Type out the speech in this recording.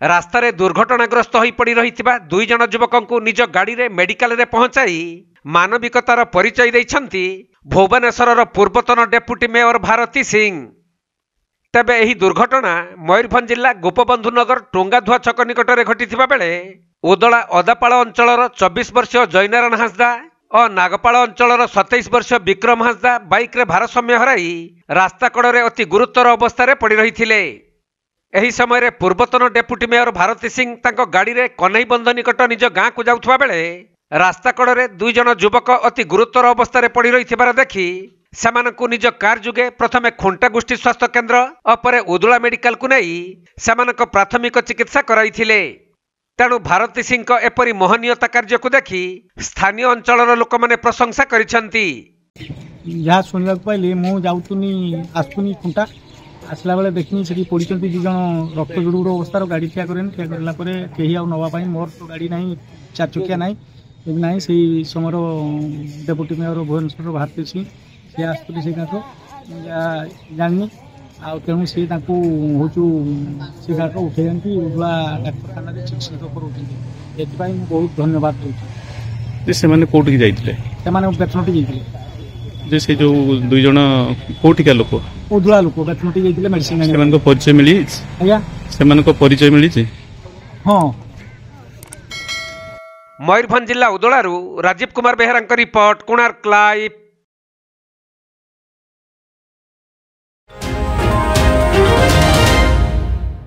रास्तार दुर्घटनाग्रस्त हो पड़ रही दुई जन युवक निज गाड़ी में मेडिकल रे पहुंचाई मानविकतार परिचय देइछंती भुवनेश्वर पूर्वतन डेप्यूटी मेयर भारती सिंह। तेबे एही दुर्घटना मयूरभंज जिला गोपबंधुनगर टोंगाधुआ छक निकट में घटी बेले उदला अदापाल अंचल 24 वर्षीय जयनारायण हांसदा और नागपाल अंचल 27 वर्षीय विक्रम हांसदा बाइक रे भारसाम्य हराई रास्ता कड़े अति गुरुतर अवस्था पड़ रही। एही समय रे पूर्वतन डेप्यूटी मेयर भारती सिंह तांको गाड़ी रे कन्हईबंध निकट निज गाँ को जाउथबा बेले रास्ता कड़े दुई जन युवक अति गुरुतर अवस्था पड़ रही देखि सेमानकु निज कार जुगे प्रथमे खुंटा गोष्ठी स्वास्थ्य केन्द्र और परे उदुला मेडिकल को नहीं सेमानक प्राथमिक चिकित्सा कराइथिले। तेणु भारती सिंह को एपरी मोहनीयता कार्य को देखि स्थानीय अंचल लोक माने प्रशंसा करिसेंती। या सुनिबा पाइले मु जाउतुनी आसुनी खुंटा आसला बेले देखनी से पड़ी दी जन रक्त जुड़ुड़ अवस्था गाड़ी ठिया करें ठिया करला कहीं आवापाई मोर तो गाड़ी ना चार चकिया ना ना से समय डेप्यूटी मेयर भुवनेश्वर भारती सिंह सी आसुरी से जानी आणु सी हूँ से गाँव उठे उदला डाक्तखाना चिकित्सित कर बहुत धन्यवाद दूसरे कौटी जाते बेतनटी जाते से जो दुई जन कोठिका लोक उदला लोक बेतनटी जाते मेडिसिन परिचय मिली आज्ञा से परिचय मिली। हाँ मयूरभंज जिला उदलारू राजीव कुमार बेहरा रिपोर्ट कोणार्क लाइव।